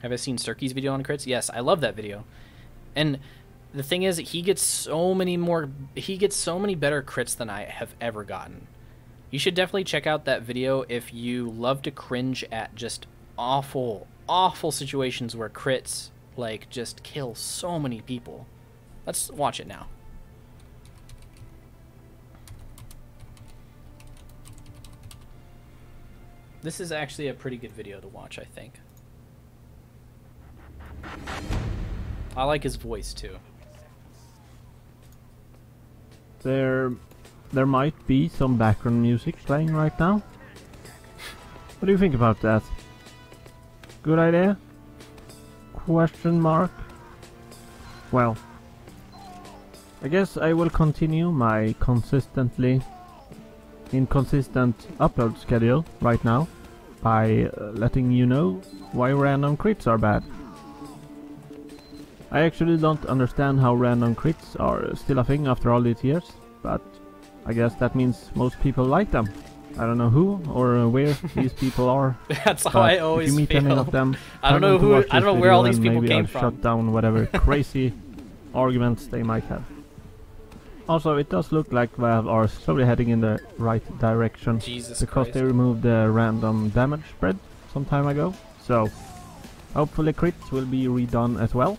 Have I seen Sirky's video on crits? Yes, I love that video. And the thing is, he gets so many better crits than I have ever gotten. You should definitely check out that video if you love to cringe at just awful, awful situations where crits, like, just kill so many people. Let's watch it now. This is actually a pretty good video to watch, I think. I like his voice, too. There might be some background music playing right now. What do you think about that? Good idea? Question mark? Well, I guess I will continue my inconsistent upload schedule right now by letting you know why random crits are bad. I actually don't understand how random crits are still a thing after all these years, but I guess that means most people like them. I don't know who or where these people are. That's how I always if you meet feel. any of them, I don't know who. I don't know where all these people came from. Shut down whatever crazy arguments they might have. Also, it does look like Valve are slowly heading in the right direction because Christ. they removed the random damage spread some time ago. So hopefully crits will be redone as well.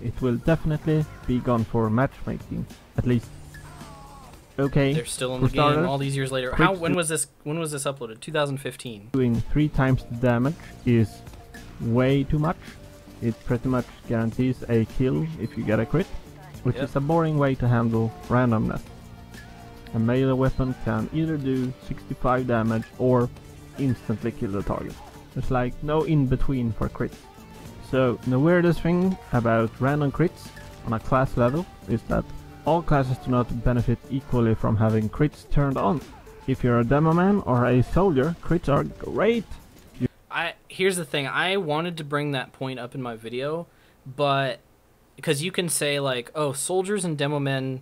It will definitely be gone for matchmaking, at least. Okay. They're still in the game all these years later. When was this uploaded? 2015. Doing 3 times the damage is way too much. It pretty much guarantees a kill if you get a crit, which is a boring way to handle randomness. A melee weapon can either do 65 damage or instantly kill the target. There's like no in between for crits. So the weirdest thing about random crits on a class level is that all classes do not benefit equally from having crits turned on. If you're a demo man or a soldier, crits are great. Here's the thing, I wanted to bring that point up in my video, but because you can say like, oh, soldiers and demo men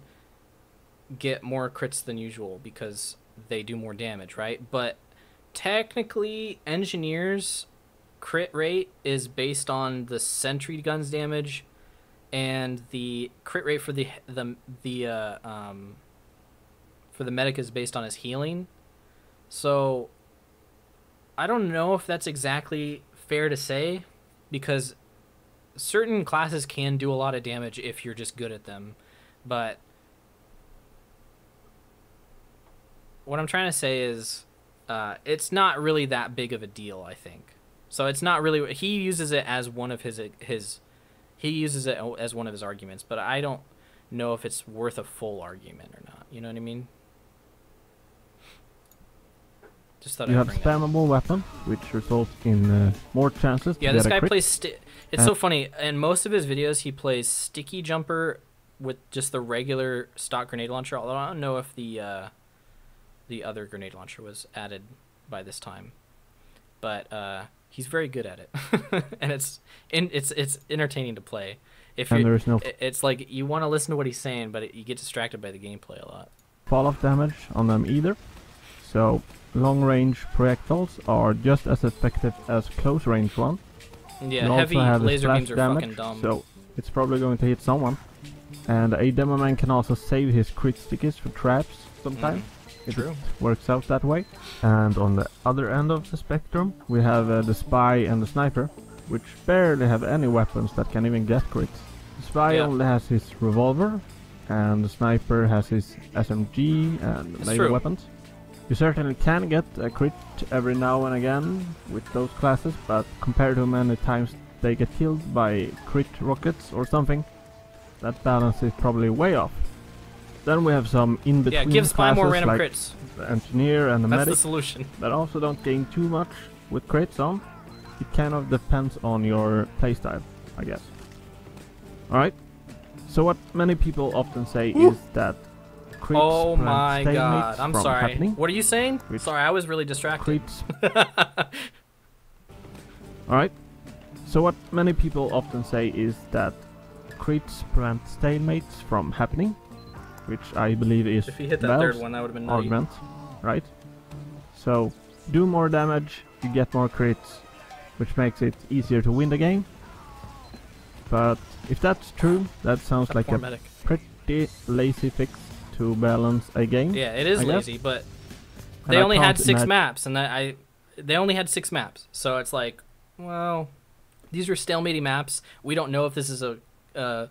get more crits than usual because they do more damage, right? But technically, engineers' crit rate is based on the sentry gun's damage, and the crit rate for the medic is based on his healing. So I don't know if that's exactly fair to say, because certain classes can do a lot of damage if you're just good at them, but what I'm trying to say is it's not really that big of a deal, I think. So it's not really, he uses it as one of his arguments, but I don't know if it's worth a full argument or not. You know what I mean? Just thought you have spammable weapons, which results in more chances to get a crit. Yeah, this guy plays it's so funny. In most of his videos, he plays sticky jumper with just the regular stock grenade launcher. Although I don't know if the other grenade launcher was added by this time, but he's very good at it, and it's entertaining to play. It's like you want to listen to what he's saying, but you get distracted by the gameplay a lot. Fall off damage on them either, so long-range projectiles are just as effective as close-range ones. Yeah, heavy laser beams are fucking dumb. So it's probably going to hit someone. And a demo man can also save his crit stickies for traps sometimes. It works out that way. And on the other end of the spectrum, we have the spy and the sniper, which barely have any weapons that can even get crits. The spy only has his revolver, and the sniper has his SMG and melee weapons. You certainly can get a crit every now and again with those classes, but compared to many times they get killed by crit rockets or something, that balance is probably way off. Then we have some in-between give Spy more random like crits. The engineer and the medic. That's the solution. That also don't gain too much with crits on. It kind of depends on your playstyle, I guess. Alright, so what many people often say is that crits oh my god, I'm sorry. Happening. What are you saying? Sorry, I was really distracted. Alright, so what many people often say is that crits prevent stalemates from happening, which I believe is if you hit that third one, that would have been argument, right? So do more damage, you get more crits, which makes it easier to win the game, But if that's true, that sounds like a medic. pretty lazy fix to balance a game. Yeah, it is I lazy, guess. but And they I only had can't 6 maps, and they only had 6 maps. So it's like, well, these are stalematy maps. We don't know if this is a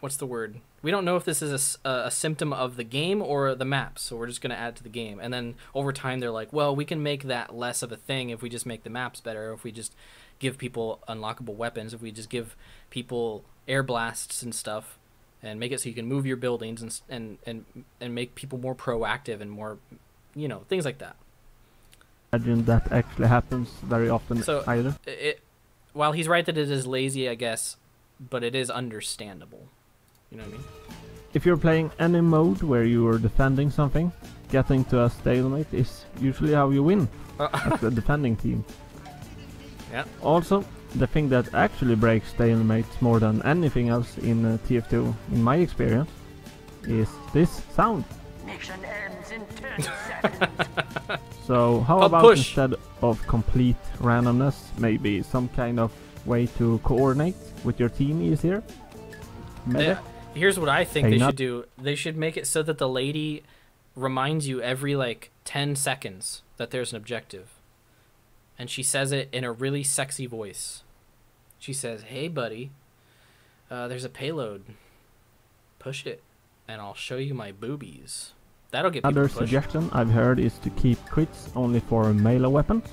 what's the word? We don't know if this is a symptom of the game or the maps, so we're just going to add to the game. And then over time, they're like, well, we can make that less of a thing if we just make the maps better, if we just give people unlockable weapons, if we just give people air blasts and stuff, and make it so you can move your buildings and make people more proactive and more, you know, things like that. Imagine that actually happens very often So either. While he's right that it is lazy, I guess, but it is understandable. You know what I mean? If you're playing any mode where you are defending something, getting to a stalemate is usually how you win as the defending team. Yeah. Also, the thing that actually breaks stalemates more than anything else in TF2, in my experience, is this sound. Mission ends in 10 seconds. So how about push. instead of complete randomness, maybe some kind of way to coordinate with your team easier? Maybe? Here's what I think Hey, they not- should do. They should make it so that the lady reminds you every like 10 seconds that there's an objective. And she says it in a really sexy voice. She says, "Hey buddy, there's a payload. Push it and I'll show you my boobies." That'll get people Another to push. suggestion I've heard is to keep crits only for melee weapons.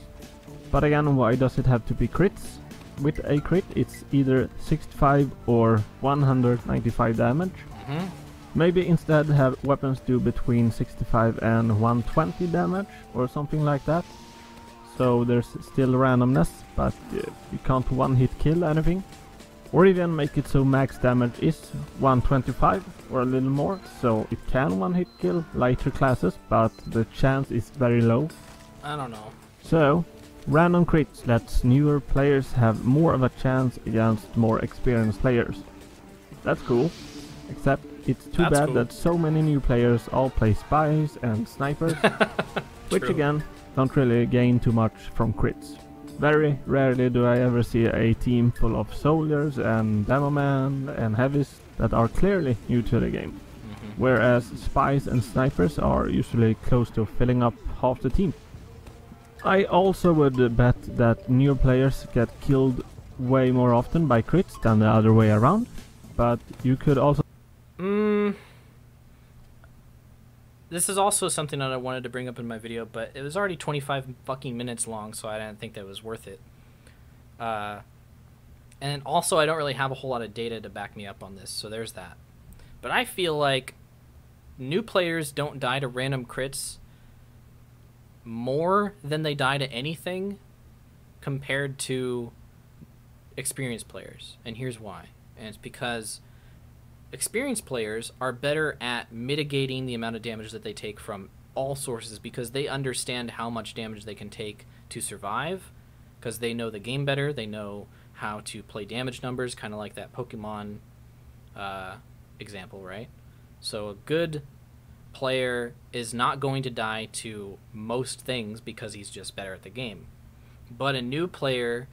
But again, why does it have to be crits? With a crit, it's either 65 or 195 damage. Mhm. Maybe instead have weapons do between 65 and 120 damage or something like that. So there's still randomness, but you can't one-hit kill anything. Or even make it so max damage is 125 or a little more, so it can one-hit kill lighter classes, but the chance is very low. I don't know. So, random crits lets newer players have more of a chance against more experienced players. That's cool, except it's too That's bad cool. that so many new players all play spies and snipers, which True. again don't really gain too much from crits. Very rarely do I ever see a team full of soldiers and demomen and heavies that are clearly new to the game, whereas spies and snipers are usually close to filling up half the team. I also would bet that new players get killed way more often by crits than the other way around, but you could also This is also something that I wanted to bring up in my video, but it was already 25 fucking minutes long, so I didn't think that was worth it. And also, I don't really have a whole lot of data to back me up on this, so there's that. But I feel like new players don't die to random crits more than they die to anything compared to experienced players. And here's why. And it's because experienced players are better at mitigating the amount of damage that they take from all sources because they understand how much damage they can take to survive, because they know the game better, they know how to play damage numbers, kind of like that Pokemon example, right? So a good player is not going to die to most things because he's just better at the game. But a new player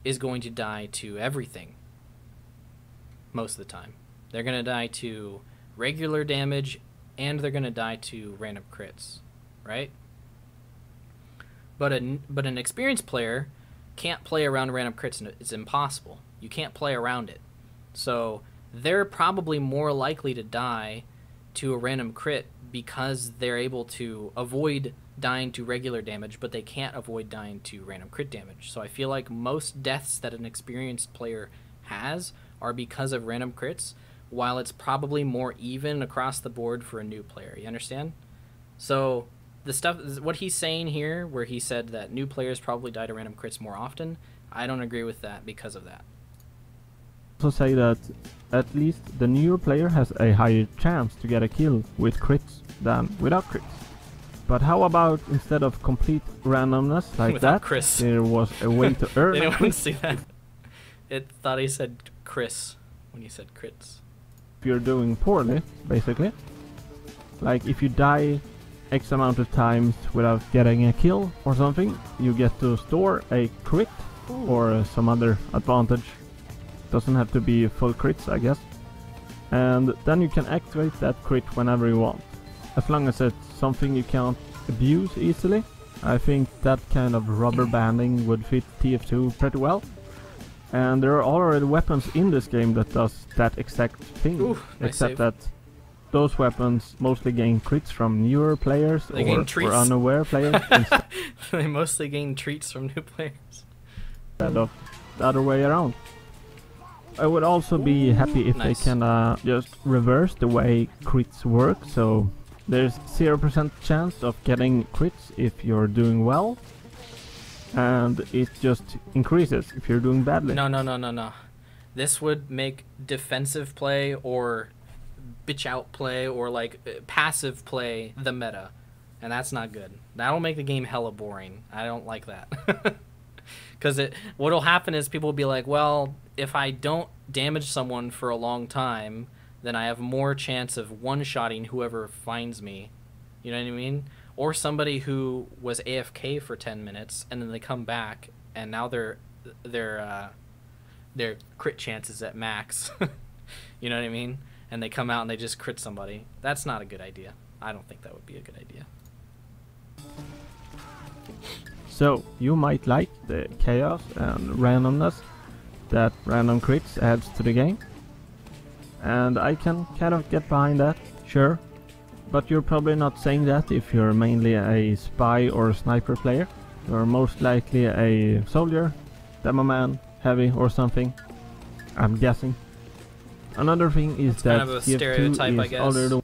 is going to die to everything most of the time. They're going to die to regular damage, and they're going to die to random crits, right? But an experienced player can't play around random crits. It's impossible. You can't play around it. So they're probably more likely to die to a random crit because they're able to avoid dying to regular damage, but they can't avoid dying to random crit damage. So I feel like most deaths that an experienced player has are because of random crits, while it's probably more even across the board for a new player. You understand? So the stuff, what he's saying here, where he said that new players probably die to random crits more often, I don't agree with that because of that. also say that at least the newer player has a higher chance to get a kill with crits than without crits. But how about instead of complete randomness like Without that, Chris. there was a way to earn a Anyone crit? see that? It thought he said Chris when he said crits. If you're doing poorly, basically. Like if you die X amount of times without getting a kill or something, you get to store a crit or some other advantage. Doesn't have to be full crits, I guess. And then you can activate that crit whenever you want, as long as it's something you can't abuse easily. I think that kind of rubber banding would fit TF2 pretty well. And there are already weapons in this game that does that exact thing. Ooh, nice except save. that those weapons mostly gain crits from newer players or unaware players They mostly gain treats from new players. instead of the other way around. I would also be happy if nice. they can just reverse the way crits work, so there's 0% chance of getting crits if you're doing well, and it just increases if you're doing badly. No. This would make defensive play or bitch out play or like passive play the meta, and that's not good. That'll make the game hella boring. I don't like that. Because what'll happen is people will be like, well, if I don't damage someone for a long time, then I have more chance of one-shotting whoever finds me. You know what I mean? Or somebody who was AFK for 10 minutes and then they come back and now their crit chances at max. You know what I mean? And they come out and they just crit somebody. That's not a good idea. I don't think that would be a good idea. So, you might like the chaos and randomness that random crits adds to the game. And I can kind of get behind that, sure. But you're probably not saying that if you're mainly a spy or a sniper player. You're most likely a soldier, demo man, heavy or something. I'm guessing. Another thing is It's that kind of a TF2 stereotype, I is guess. already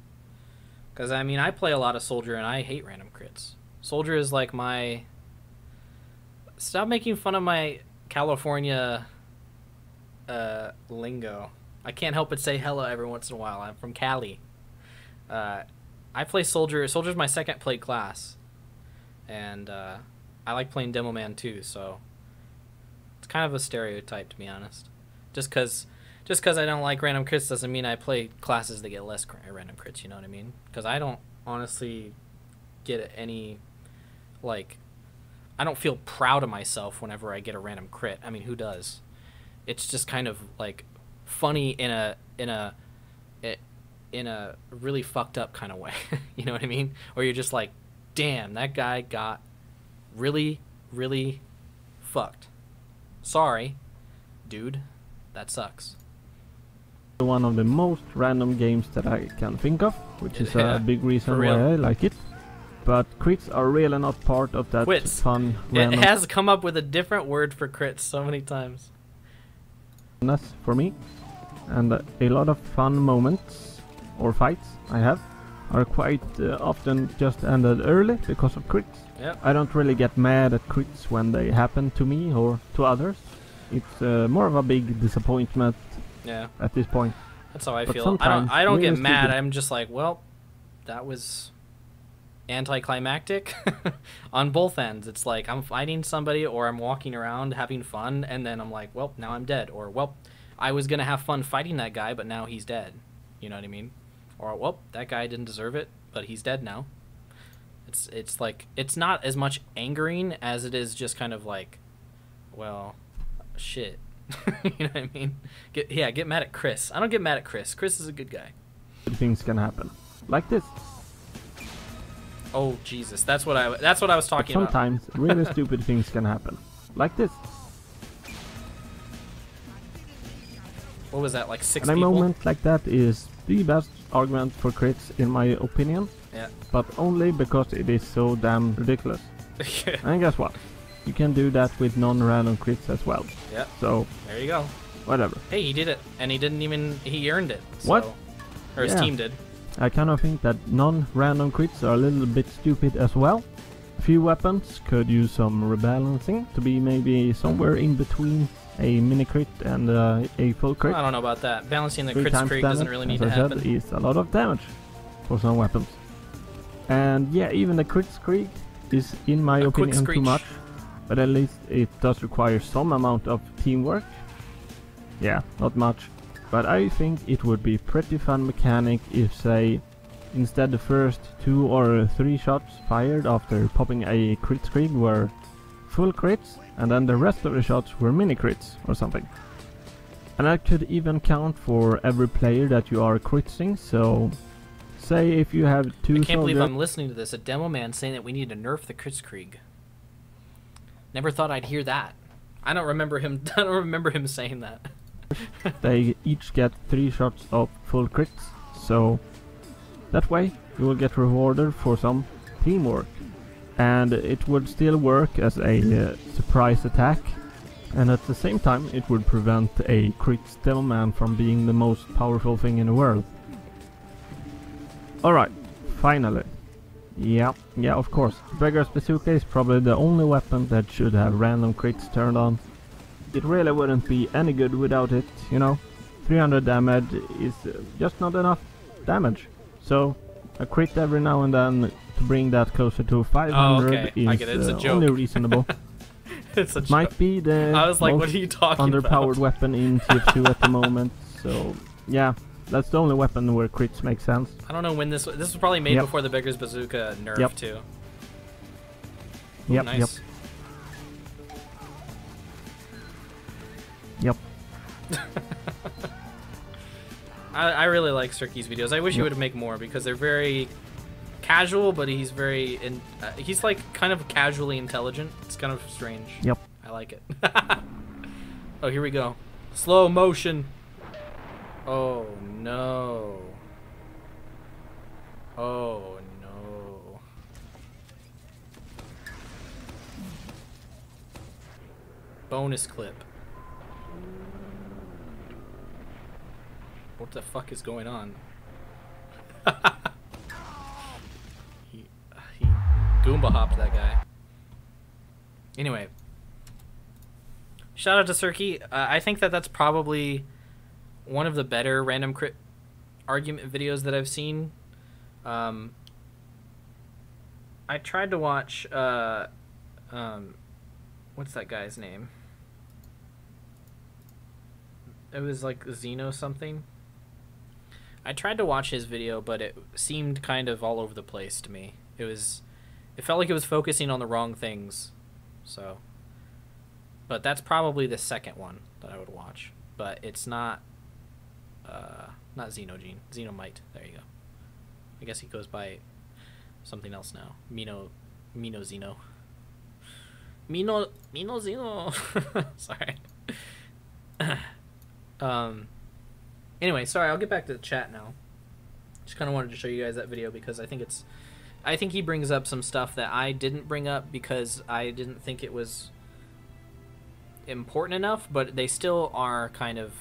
Because, I mean, I play a lot of soldier and I hate random crits. Soldier is like my... Stop making fun of my California lingo. I can't help but say hello every once in a while. I'm from Cali. I play soldier. Soldier's my second played class. And I like playing demo man too, so... It's kind of a stereotype, to be honest. Just because I don't like random crits doesn't mean I play classes that get less random crits, you know what I mean? Because I don't honestly get any, like... I don't feel proud of myself whenever I get a random crit. I mean, who does? It's just kind of like funny in a really fucked up kind of way. You know what I mean? Or you're just like, damn, that guy got really, really fucked. Sorry, dude. That sucks. one of the most random games that I can think of, which is Yeah, a big reason for why real. I like it. But crits are really not part of that Quits. fun It has come up with a different word for crits so many times. randomness for me. And a lot of fun moments or fights I have are quite often just ended early because of crits. Yep. I don't really get mad at crits when they happen to me or to others. It's more of a big disappointment Yeah. at this point. That's how I But feel. sometimes I don't get really mad. stupid- I'm just like, well, that was anticlimactic on both ends. It's like I'm fighting somebody or I'm walking around having fun and then I'm like, well, now I'm dead. Or, well, I was going to have fun fighting that guy, but now he's dead. You know what I mean? Or, well, that guy didn't deserve it, but he's dead now. It's like, it's not as much angering as it is just kind of like, well, shit. You know what I mean? Get mad at Chris. I don't get mad at Chris. Chris is a good guy. Things can happen. Like this. Oh Jesus, that's what I was But talking about. sometimes really stupid things can happen. Like this. What was that, like 6 And a people? moment like that is the best argument for crits in my opinion. Yeah. But only because it is so damn ridiculous. And guess what? You can do that with non-random crits as well. Yeah. So, There you go. whatever. Hey, he did it, and he earned it. So. What? Or his Yeah. team did. I kind of think that non-random crits are a little bit stupid as well. A few weapons could use some rebalancing to be maybe somewhere in between a mini crit and a full crit. I don't know about that. Balancing the 3 crit times streak damage, doesn't really need as to I said, happen. is a lot of damage for some weapons. And yeah, even the crit streak is in my A quick opinion too screech. much. But at least it does require some amount of teamwork. Yeah, not much. But I think it would be pretty fun mechanic if, say, instead the first 2 or 3 shots fired after popping a crit screen were full crits, and then the rest of the shots were mini crits or something. And that could even count for every player that you are critting, so say if you have two I can't believe soldiers... I'm listening to this, a demo man saying that we need to nerf the Kritzkrieg. Never thought I'd hear that. I don't remember him saying that. They each get 3 shots of full crits, so that way you will get rewarded for some teamwork. And it would still work as a surprise attack, and at the same time it would prevent a crit demo man from being the most powerful thing in the world. Alright, finally. Yeah, of course. Beggar's Bazooka is probably the only weapon that should have random crits turned on. It really wouldn't be any good without it, you know. 300 damage is just not enough damage. So, a crit every now and then to bring that closer to 500 I get it. It's a joke. only reasonable. It's a joke. Might be the I was like, most what are you talking underpowered about? weapon in TF2 at the moment. So, yeah. That's the only weapon where crits make sense. I don't know when this was probably made before the Beggar's Bazooka nerf too. Ooh, nice. Yep. I really like Sirky's videos. I wish he would make more because they're very casual, but he's very he's like kind of casually intelligent. It's kind of strange. Yep. I like it. Oh, here we go. Slow motion. Oh no. Oh no. Bonus clip. What the fuck is going on? he Goomba hopped that guy. Anyway. Shout out to Sirky. I think that that's probably one of the better random crit argument videos that I've seen. I tried to watch what's that guy's name? It was like Xeno something. I tried to watch his video, but it seemed kind of all over the place to me. It felt like it was focusing on the wrong things. So, but that's probably the second one that I would watch. But it's not not Xenogene. Xenomite. There you go. I guess he goes by something else now. Mino Xeno. Mino Xeno. Sorry. Anyway, sorry, I'll get back to the chat now. Just kind of wanted to show you guys that video because I think he brings up some stuff that I didn't bring up because I didn't think it was important enough, but they still are kind of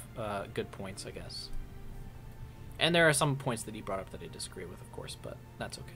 good points, I guess. And there are some points that he brought up that I disagree with, of course, but that's okay.